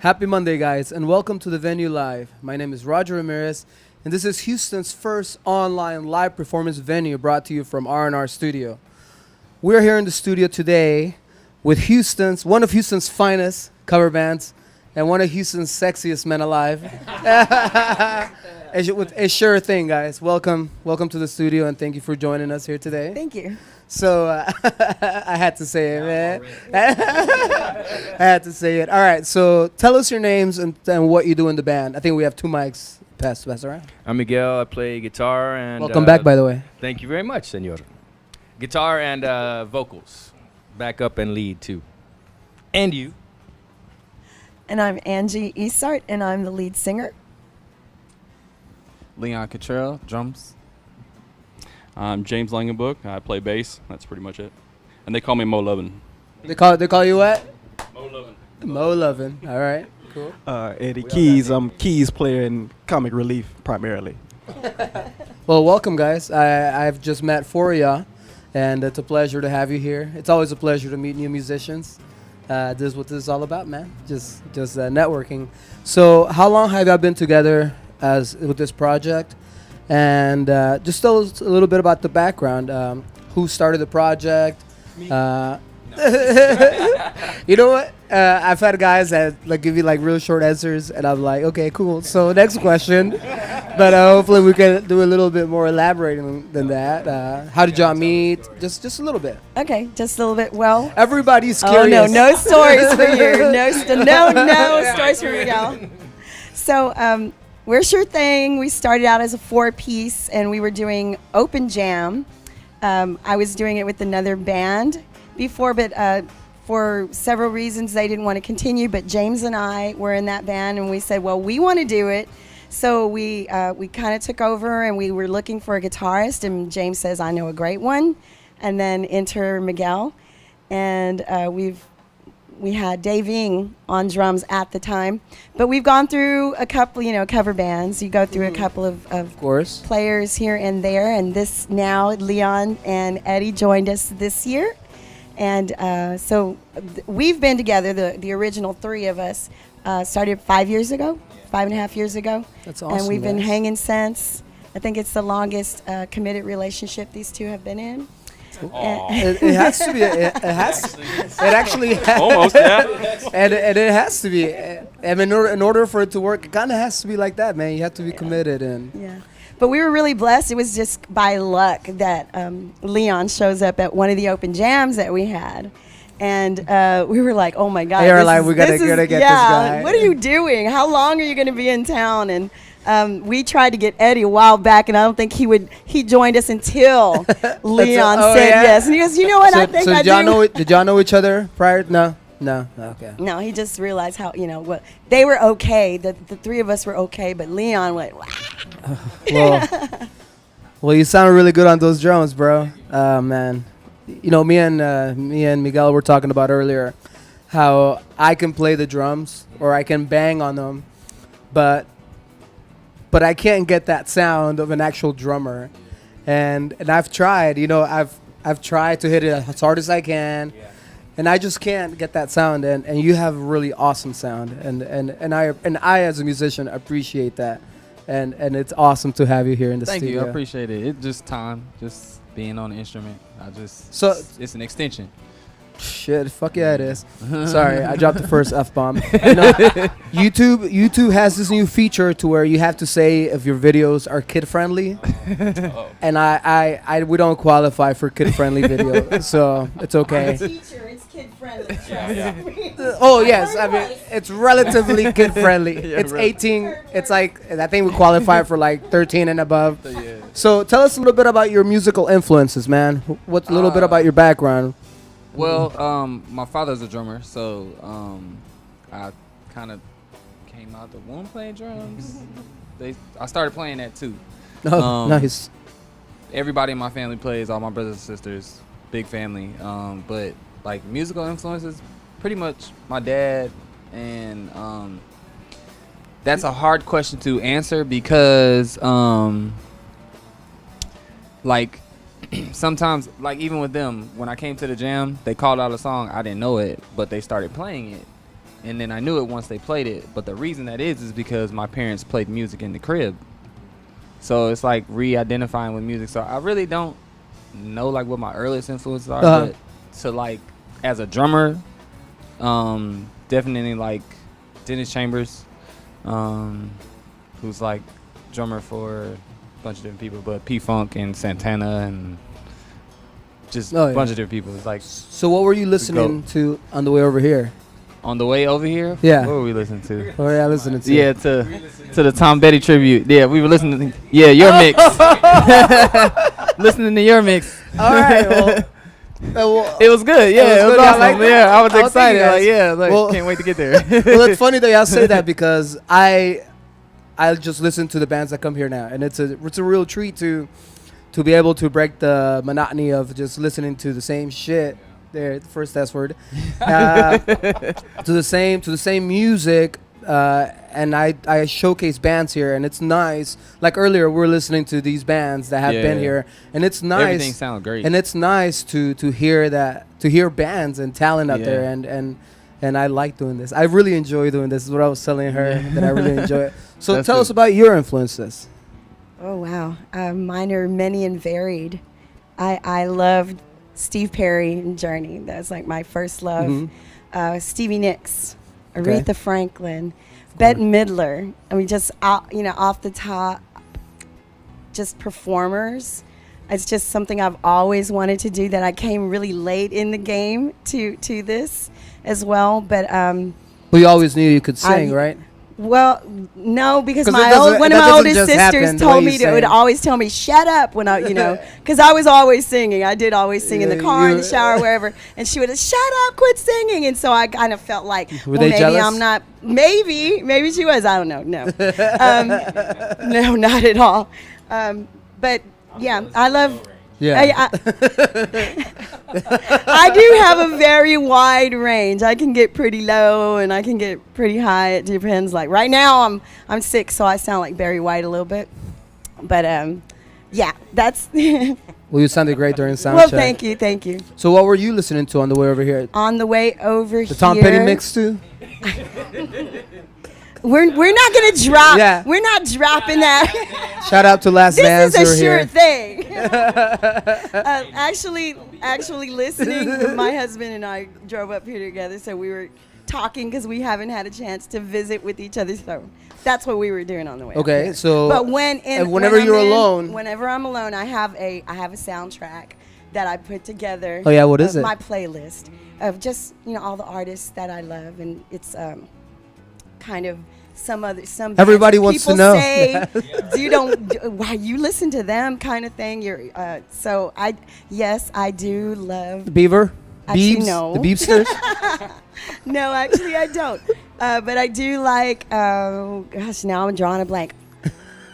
Happy Monday, guys, and welcome to the venue live. My name is Roger Ramirez, and this is Houston's first online live performance venue brought to you from R&R Studio. We're here in the studio today with one of Houston's finest cover bands and one of Houston's sexiest men alive. A sure thing, guys. Welcome to the studio, and thank you for joining us here today. Thank you. So I had to say it, man. I had to say it. All right. So tell us your names and what you do in the band. I think we have two mics passed around. I'm Miguel. I play guitar and. Welcome back, by the way. Thank you very much, senor. Guitar and vocals, backup and lead too. And you. And I'm Angie Eastart, and I'm the lead singer. Leon Cottrell, drums. I'm James Langenbook. I play bass. That's pretty much it. And they call me Mo Lovin. They call you what? Mo Lovin. Mo Lovin. All right. Cool. Eddie Keys. I'm keys player and comic relief primarily. Well, welcome, guys. I've just met four of y'all, and it's a pleasure to have you here. It's always a pleasure to meet new musicians. This is what this is all about, man. Just networking. So, how long have y'all been together with this project? And just tell us a little bit about the background. Who started the project? You know what? I've had guys that give you real short answers, and I'm like, okay, cool. So next question. But hopefully we can do a little bit more elaborating than that. How did y'all meet? Just a little bit. Okay, just a little bit. Well, everybody's oh curious. no stories for you. No stories for Miguel. So we're Sure Thing. We started out as a 4-piece, and we were doing open jam. I was doing it with another band before, but for several reasons they didn't want to continue. But James and I were in that band, and we said, well, we want to do it. So we kind of took over, and we were looking for a guitarist, and James says, I know a great one. And then enter Miguel, and we had Dave Ing on drums at the time, but we've gone through a couple, cover bands. You go through a couple of course, players here and there, and this now Leon and Eddie joined us this year, and so we've been together. The original three of us started 5 years ago, 5.5 years ago. That's awesome. And we've been guys. hanging since. I think it's the longest committed relationship these two have been in. It has to be. It actually has. Almost, yeah. And it has to be. I mean, in order for it to work, it kind of has to be like that, man. You have to be committed. Yeah. But we were really blessed. It was just by luck that Leon shows up at one of the open jams that we had. And we were like, oh, my God. They were like, we gotta get this guy. What are you doing? How long are you going to be in town? And we tried to get Eddie a while back, and I don't think he joined us until Leon said yes. And he goes, you know what, I think I do. Did y'all know each other prior? No, okay. No, he just realized how, what they were okay. The three of us were okay, but Leon went, wow. Well, you sound really good on those drums, bro. Man. Me and Miguel were talking about earlier how I can play the drums or I can bang on them, but I can't get that sound of an actual drummer, and I've tried. I've tried to hit it as hard as I can, and I just can't get that sound. And you have a really awesome sound, and I as a musician appreciate that, and it's awesome to have you here in the studio. Thank you. I appreciate it. It's just time, just being on the instrument. It's an extension. Shit, fuck yeah, it is. Sorry, I dropped the first F-bomb. YouTube has this new feature to where you have to say if your videos are kid-friendly. And we don't qualify for kid-friendly video, so it's okay. Teacher, it's kid-friendly. Oh, yes, I mean, it's relatively kid-friendly. It's 18, it's like, I think we qualify for 13 and above. So tell us a little bit about your musical influences, man. What's a little bit about your background? Well, my father's a drummer, so I kind of came out the womb playing drums. I started playing that too. Oh, nice. Everybody in my family plays, all my brothers and sisters, big family. But musical influences, pretty much my dad, and that's a hard question to answer because sometimes, even with them, when I came to the jam, they called out a song, I didn't know it, but they started playing it. and then I knew it once they played it. But the reason that is because my parents played music in the crib. So it's like re-identifying with music. So I really don't know like what my earliest influences are, but to like as a drummer, definitely like Dennis Chambers, who's like drummer for a bunch of different people, but P-Funk and Santana and just a bunch of different people. It's like, so what were you listening to on the way over here? on the way over here, Yeah. what were we listening to? Or yeah, listening to. Yeah, to the Tom Petty tribute. Yeah, we were listening to your mix. Listening to your mix. All right. Well, It was good. Yeah, it was good. I awesome. like that. Yeah, I was Oh, thank you, excited. guys. Like, yeah, like Well- can't wait to get there. well, it's funny that y'all say that because I just listen to the bands that come here now, and it's a real treat to be able to break the monotony of just listening to the same shit. There, the first S word, to the same music, and I showcase bands here, and it's nice. Like earlier, we're listening to these bands that have been Yeah. here, and it's nice. Everything sounds great. And it's nice to hear bands and talent out Yeah. there, and I like doing this. I really enjoy doing this. Is what I was telling her that I really enjoy it. So That's tell good. us about your influences. Oh wow, mine are many and varied. I loved Steve Perry and Journey. That's like my first love. Mhm. Stevie Nicks, Okay. Aretha Franklin, Bette Midler. I mean, just off the top, just performers. It's just something I've always wanted to do. That I came really late in the game to this as well. But Well, you always knew you could sing, right? well, no, because 'Cause one that of my doesn't oldest just happen sisters the way told you me would sing. always tell me, shut up when I, because I was always singing. I did always sing in the Yeah, car, in the you- shower, wherever. And she would, shut up, quit singing. And so I kind of felt like, Were well, they maybe jealous? I'm not, maybe she was. I don't know. No, no, not at all. But yeah, I love. Yeah. I do have a very wide range. I can get pretty low and I can get pretty high. It depends. Like right now, I'm sick, so I sound like Barry White a little bit. But yeah, that's. Well, you sounded great during sound Well, check. thank you. So what were you listening to on the way over here? On the way over The here, Tom Petty mix too? We're not gonna drop. Yeah. We're not dropping that. Shout out to Last Dance. This who is a were sure here. thing. Actually listening, my husband and I drove up here together, so we were talking because we haven't had a chance to visit with each other. So that's what we were doing on the way. up Okay, here. so but whenever whenever I'm alone, I have a soundtrack that I put together. Oh, yeah, what is of it? My playlist of just all the artists that I love, and it's kind of some bands Everybody that wants to people know. say, why you listen to them kind of thing. So I do love. Beaver? Actually, Beebs? no. The Beebsters? No, actually I don't. But I do like. Gosh, now I'm drawing a blank.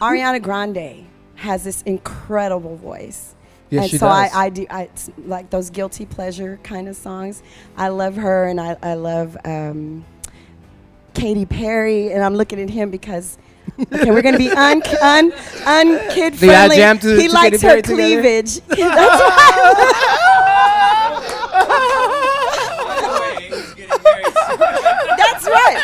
Ariana Grande has this incredible voice. Yes, and she so does. I do. It's like those guilty pleasure kind of songs. I love her, and I love Katy Perry, and I'm looking at him because okay, we're gonna be unkid Do y'all friendly. jam to He likes Katy her Perry together? cleavage. That's That's right.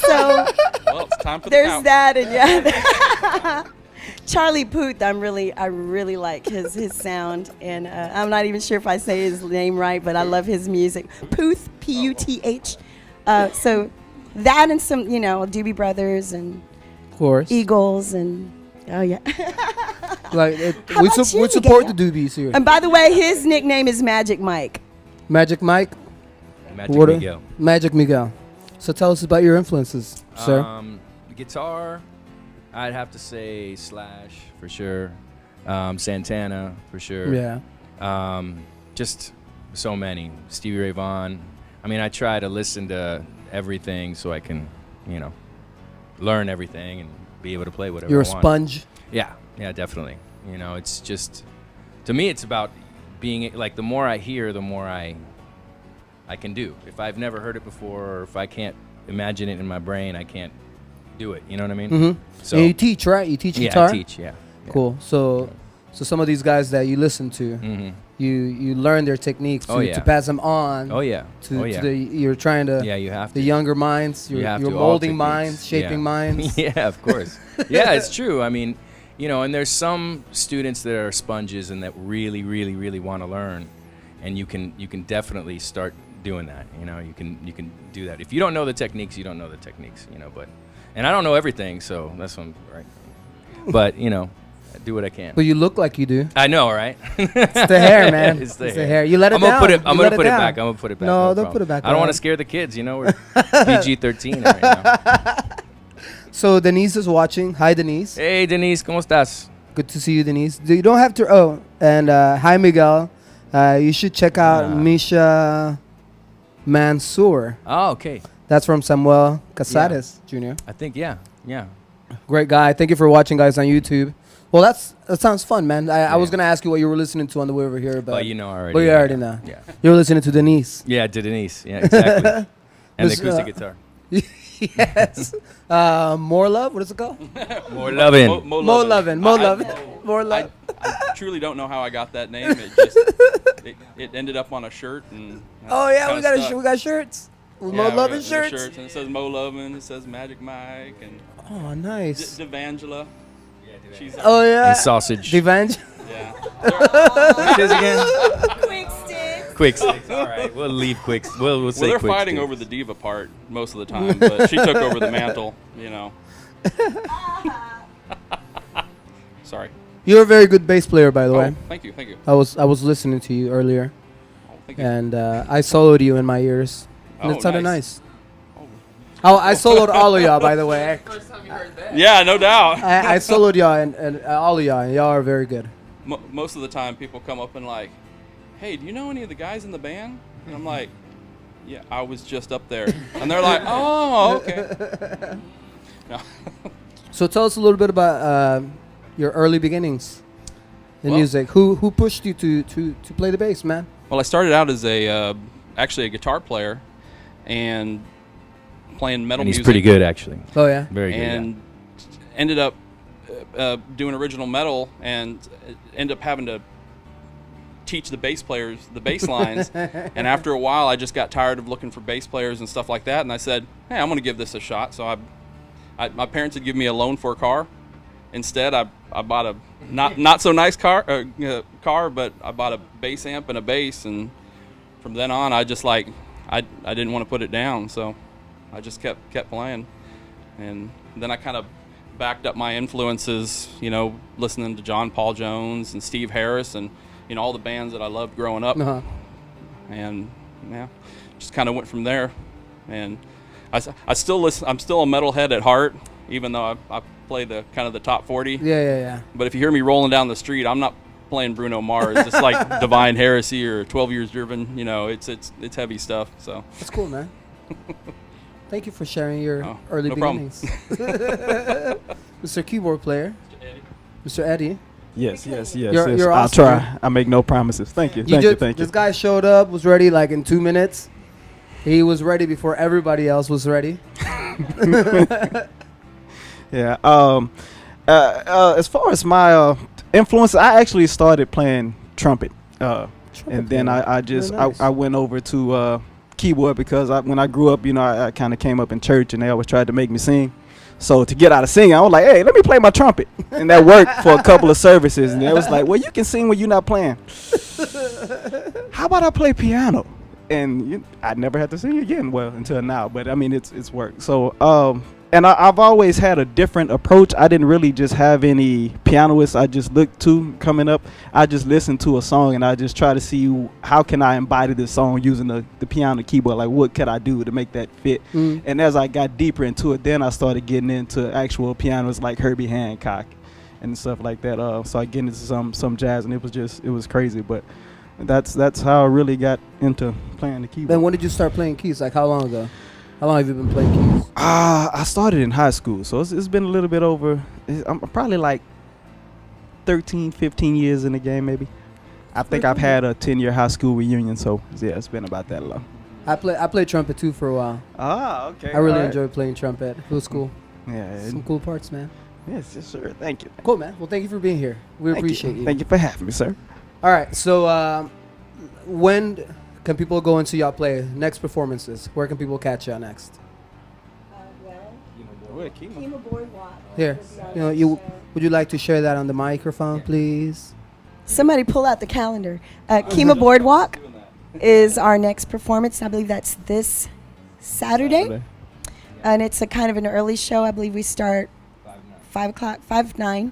So Well, it's time for there's that, and yeah. Charlie Puth, I really like his sound, and I'm not even sure if I say his name right, but I love his music. Puth, P-U-T-H. So that and some, Doobie Brothers and Of course. Eagles and oh yeah. Like How we about you, support the Miguel? Doobies here. And by the way, his nickname is Magic Mike. Magic Mike? Magic What a- Miguel. Magic Miguel. So tell us about your influences, sir. Guitar, I'd have to say Slash for sure. Santana for sure. Yeah. Just so many. Stevie Ray Vaughan. I mean, I try to listen to everything so I can, learn everything and be able to play whatever You're a I want. sponge. Yeah, definitely. It's just, to me, it's about being, like, the more I hear, the more I can do. If I've never heard it before, or if I can't imagine it in my brain, I can't do it. You know what I mean? Mm-hmm. So And you teach, right? You teach yeah, guitar? I teach, yeah. Cool. So So some of these guys that you listen to, Mm-hmm. you learn their techniques to, Oh, yeah. to pass them on. Oh yeah. To, oh yeah. to the you're trying to yeah, you have the to. younger minds. You You're, have you're to, all molding techniques. minds, shaping Yeah. minds. Yeah, of course. Yeah, it's true. I mean, and there's some students that are sponges and that really, really, really want to learn, and you can definitely start doing that. You can do that. If you don't know the techniques, you don't know the techniques. And I don't know everything, so that's what I'm right. But I do what I can. But you look like you do. I know, right? It's the hair, man. It's the hair. hair. You let it I'm down. gonna put it. I'm You gonna let put it down. back. I'm gonna put it back. No, don't problem. put it back. I don't want to on. scare the kids. We're PG-13 right now. So Denise is watching. Hi, Denise. Hey, Denise, ¿cómo estás? Good to see you, Denise. You don't have to. Oh, and hi, Miguel. You should check out Misha Mansour. Oh, okay. That's from Samuel Casares Jr. I think yeah. Great guy. Thank you for watching, guys, on YouTube. Well, that sounds fun, man. I was gonna ask you what you were listening to on the way over here, but Already. But you already know. Yeah. You were listening to Denise. Yeah, to Denise. Yeah, exactly. And the Was, acoustic guitar. Yes. More love. What is it called? More loving. More loving. More loving. More love. I truly don't know how I got that name. It just it ended up on a shirt and. Oh yeah, we kinda we got shirts. More we loving got shirts. And it says Mo Lovin', it says Magic Mike, and Oh, nice. Devangela. She's Oh yeah. And sausage. Revenge. yeah. What is again? Quick stick. Quick sticks. All right, we'll leave quick. We'll say Well, they're quick fighting sticks. over the diva part most of the time, but she took over the mantle. Sorry. You're a very good bass player, by the way. Thank you, thank you. I was listening to you earlier, Oh, thank you. and I soloed you in my ears, and Oh, it sounded nice. nice. Oh, I soloed all of y'all, by the way. Yeah, no doubt. I soloed y'all and all of y'all, and y'all are very good. Most of the time, people come up and like, "Hey, do you know any of the guys in the band?" And I'm like, "Yeah, I was just up there." And they're like, "Oh, okay." No. So tell us a little bit about your early beginnings in Well- music. Who pushed you to play the bass, man? Well, I started out as actually a guitar player, and playing metal And he's music. pretty good, actually. Oh yeah. Very good. And ended up doing original metal, and ended up having to teach the bass players the bass lines. And after a while, I just got tired of looking for bass players and stuff like that, and I said, "Hey, I'm going to give this a shot." So my parents had given me a loan for a car. Instead, I bought a not so nice car, but I bought a bass amp and a bass, and from then on, I just I didn't want to put it down, so I just kept playing. And then I kind of backed up my influences, listening to John Paul Jones and Steve Harris and all the bands that I loved growing up. Uh-huh. And yeah, just kind of went from there. And I still listen. I'm still a metalhead at heart, even though I play the kind of the top 40. Yeah. But if you hear me rolling down the street, I'm not playing Bruno Mars. It's like Divine Heresy or 12 Years Driven. It's heavy stuff. So That's cool, man. Thank you for sharing your early no problem. beginnings. Mr. Keyboard Player, Mr. Eddie. Yes. You're I'll awesome, try. I make no promises. Thank you. Thank you. This guy showed up, was ready like in 2 minutes. He was ready before everybody else was ready. Yeah. As far as my influence, I actually started playing trumpet. And then I just Very nice. I went over to keyboard because when I grew up, I kind of came up in church and they always tried to make me sing. So to get out of singing, I was like, hey, let me play my trumpet. And that worked for a couple of services. And it was like, well, you can sing when you're not playing. How about I play piano? And I never had to sing again, well, until now. But, I mean, it's worked. So, and I've always had a different approach. I didn't really just have any pianists I just looked to coming up. I just listened to a song and I just try to see how can I embody this song using the piano keyboard. Like, what could I do to make that fit? Mm. And as I got deeper into it, then I started getting into actual pianos like Herbie Hancock and stuff like that. So I get into some jazz, and it was crazy. But that's how I really got into playing the keyboard. Then when did you start playing keys? Like how long ago? How long have you been playing keys? I started in high school, so it's been a little bit over. I'm probably like 13, 15 years in the game, maybe. I think I've had a 10-year high school reunion, so yeah, it's been about that long. I played trumpet too for a while. Ah, okay. I really all right. enjoyed playing trumpet. It was cool. Yeah, Some cool parts, man. Yes, sir. Thank you. Cool, man. Well, thank you for being here. We appreciate you. Thank you for having me, sir. All right. So, when can people go and see y'all play? Next performances. Where can people catch y'all next? Kima Boardwalk. Here. Would you like to share that on the microphone, please? Somebody pull out the calendar. Kima Boardwalk is our next performance. I believe that's this Saturday. And it's a kind of an early show. I believe we start 5 o'clock, 5-9.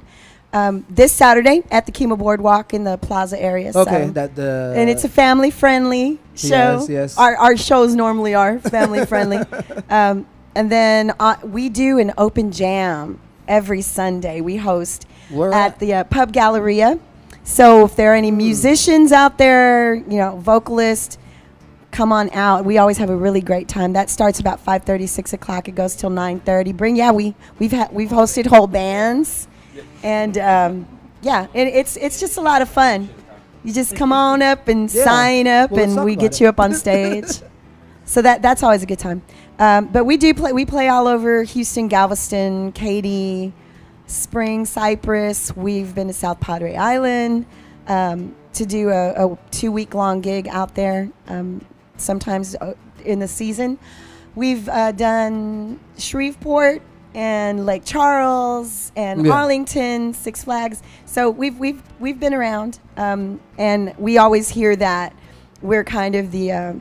This Saturday at the Kima Boardwalk in the Plaza area. Okay, so. And it's a family-friendly show. Yes. Our shows normally are family-friendly. And then we do an open jam every Sunday. We host at the Pub Galleria. So if there are any musicians out there, vocalists, come on out. We always have a really great time. That starts about 5:30, 6 o'clock. It goes till 9:30. We've hosted whole bands, and it's just a lot of fun. You just come on up and sign up, and we get you up on stage. So that's always a good time. But we play all over Houston, Galveston, Katy, Spring, Cypress. We've been to South Padre Island to do a 2-week-long gig out there. Sometimes in the season, we've done Shreveport and Lake Charles and Arlington, Six Flags. So we've been around, and we always hear that we're kind of the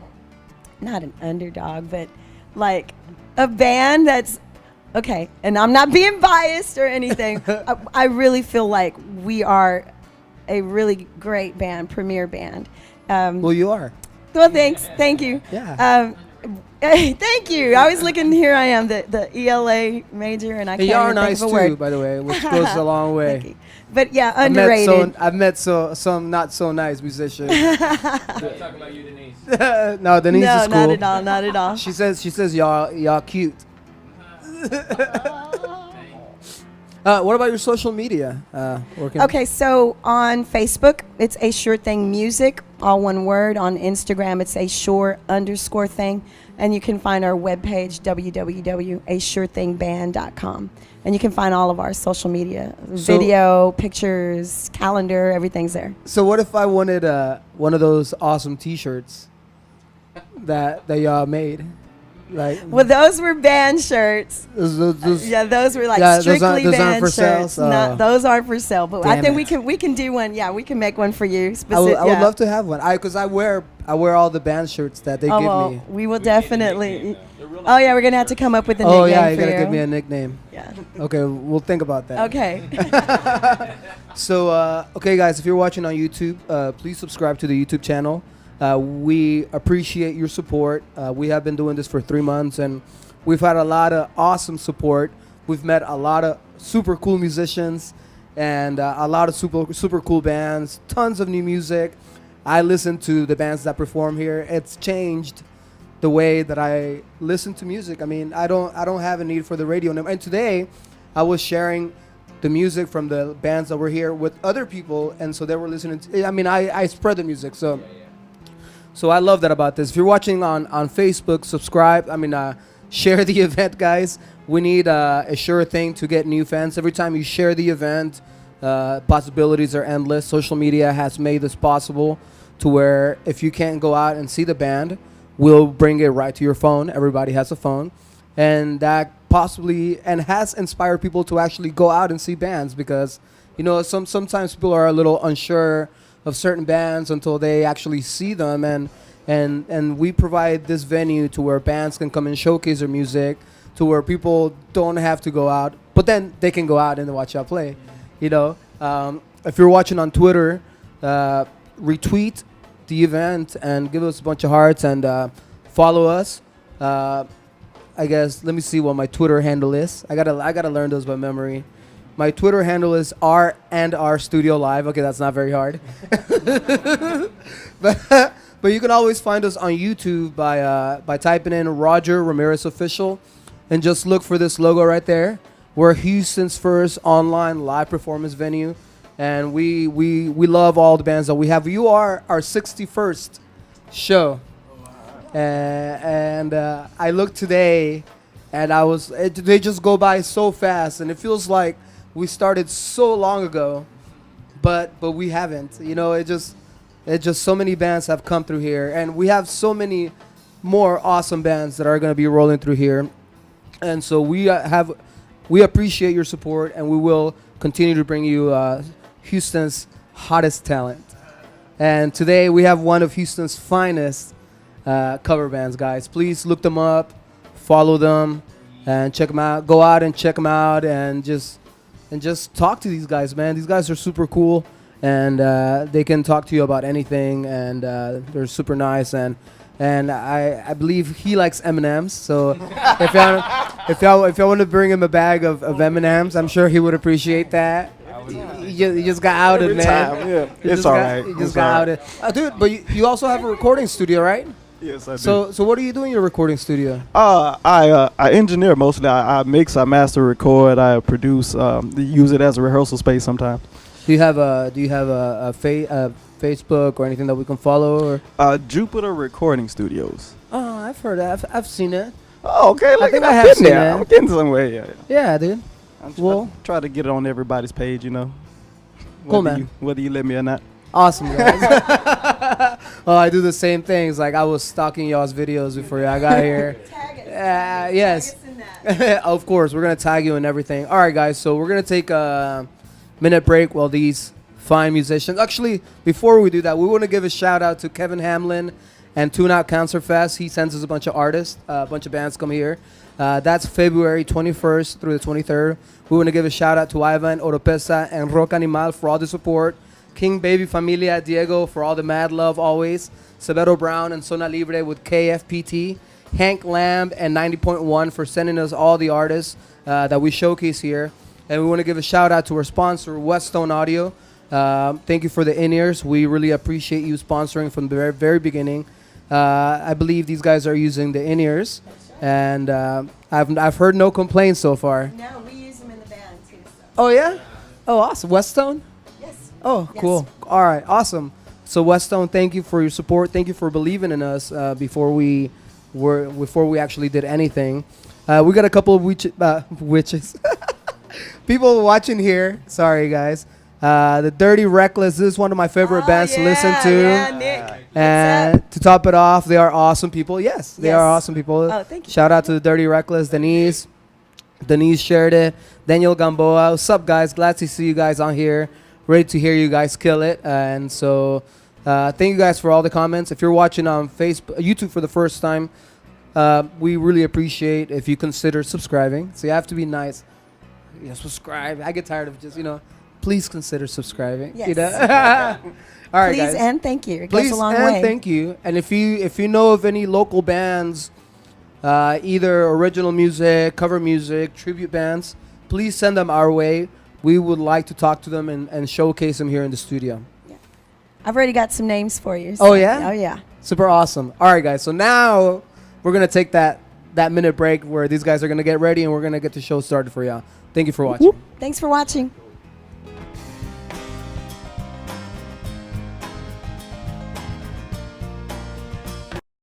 not an underdog, but like a band that's okay. And I'm not being biased or anything. I really feel like we are a really great band, premier band. Well, you are. Well, thanks. Thank you. Yeah. Thank you. I was looking. Here I am, the ELA major, and I can't you are even nice think of a word. too, by the way, which goes a long way. Thank you. But yeah, underrated. I've met some not so nice musicians. Talk about you, Denise. No, Denise no, is cool. not at all. Not at all. She says y'all cute. What about your social media? Okay, so on Facebook, it's A Sure Thing Music, all one word. On Instagram, it's A Sure_thing. And you can find our webpage, www.asurething.band.com. And you can find all of our social media, video, pictures, calendar, everything's there. So what if I wanted one of those awesome T-shirts that y'all made? Like, well, those were band shirts. those those were like strictly band shirts. Those aren't for sale, but I think we can do one. Yeah, we can make one for you. I would love to have one. Because I wear all the band shirts that they give me. We will definitely. Oh yeah, we're gonna have to come up with a nickname. Oh yeah, you gotta give me a nickname. Yeah. Okay, we'll think about that. Okay. So okay, guys, if you're watching on YouTube, please subscribe to the YouTube channel. We appreciate your support. We have been doing this for 3 months, and we've had a lot of awesome support. We've met a lot of super cool musicians and a lot of super cool bands, tons of new music. I listen to the bands that perform here. It's changed the way that I listen to music. I mean, I don't have a need for the radio anymore. And today, I was sharing the music from the bands that were here with other people, and so they were listening to, I mean, I spread the music, so... So I love that about this. If you're watching on Facebook, subscribe. Share the event, guys. We need a sure thing to get new fans. Every time you share the event, possibilities are endless. Social media has made this possible to where if you can't go out and see the band, we'll bring it right to your phone. Everybody has a phone. And that possibly and has inspired people to actually go out and see bands because, sometimes people are a little unsure of certain bands until they actually see them, and we provide this venue to where bands can come and showcase their music, to where people don't have to go out, but then they can go out and watch y'all play. If you're watching on Twitter, retweet the event and give us a bunch of hearts and follow us. I guess let me see what my Twitter handle is. I gotta learn those by memory. My Twitter handle is R&R Studio Live. Okay, that's not very hard. But you can always find us on YouTube by typing in Roger Ramirez Official and just look for this logo right there. We're Houston's first online live performance venue, and we love all the bands that we have. You are our 61st show. And I looked today, and they just go by so fast, and it feels like we started so long ago, but we haven't. You know, it just so many bands have come through here, and we have so many more awesome bands that are going to be rolling through here. And so we appreciate your support, and we will continue to bring you Houston's hottest talent. And today we have one of Houston's finest cover bands, guys. Please look them up, follow them, and check them out. Go out and check them out, and just talk to these guys, man. These guys are super cool, and they can talk to you about anything, and they're super nice. And I believe he likes M&Ms. So if y'all want to bring him a bag of M&Ms, I'm sure he would appreciate that. You just got outed, man. Yeah, it's all right. You just got outed. Dude, but you also have a recording studio, right? Yes, I do. So what do you do in your recording studio? I engineer mostly. I mix, I master, record, I produce. Use it as a rehearsal space sometimes. Do you have a Facebook or anything that we can follow? Or? Jupiter Recording Studios. Oh, I've heard that. I've seen it. Oh, okay. I think I I'm have getting seen there. it. I'm getting somewhere. Yeah. Yeah, dude. Well, try to get it on everybody's page, you know. Cool, man. Whether you let me or not. Awesome, guys. Well, I do the same things. Like I was stalking y'all's videos before I got here. Tag us. Yes. Tag us in that. Of course, we're gonna tag you and everything. All right, guys. So we're gonna take a minute break while these fine musicians. Actually, before we do that, we want to give a shout out to Kevin Hamlin and Tune Out Cancer Fest. He sends us a bunch of artists, a bunch of bands come here. That's February 21st through the 23rd. We want to give a shout out to Ivan, Oropesa, and Rock Animal for all the support. King Baby Familia, Diego for all the mad love always. Severo Brown and Zona Libre with KFPT. Hank Lamb and 90.1 for sending us all the artists that we showcase here. And we want to give a shout out to our sponsor, Weststone Audio. Thank you for the in-ears. We really appreciate you sponsoring from the very, very beginning. I believe these guys are using the in-ears, and I've heard no complaints so far. No, we use them in the band too. So. Oh yeah? Oh, awesome. Weststone? Yes. Oh, Yes. cool. All right, awesome. So Weststone, thank you for your support. Thank you for believing in us before we actually did anything. We got a couple of witches. People watching here. Sorry, guys. The Dirty Reckless. This is one of my favorite bands to listen to. Yeah, Nick. And to top it off, they are awesome people. Yes, they are awesome people. Oh, thank you. Shout out to the Dirty Reckless, Denise shared it. Daniel Gamboa. What's up, guys? Glad to see you guys on here. Ready to hear you guys kill it. And so thank you guys for all the comments. If you're watching on YouTube for the first time, we really appreciate if you consider subscribing. So you have to be nice. You know, subscribe. I get tired of just, please consider subscribing. Yes. All right, Please guys. and thank you. It Please goes a long and way. thank you. And if you know of any local bands, either original music, cover music, tribute bands, please send them our way. We would like to talk to them and showcase them here in the studio. I've already got some names for you. Oh, yeah? Oh, yeah. Super awesome. All right, guys. So now we're going to take that minute break where these guys are going to get ready and we're going to get the show started for y'all. Thank you for watching. Thanks for watching.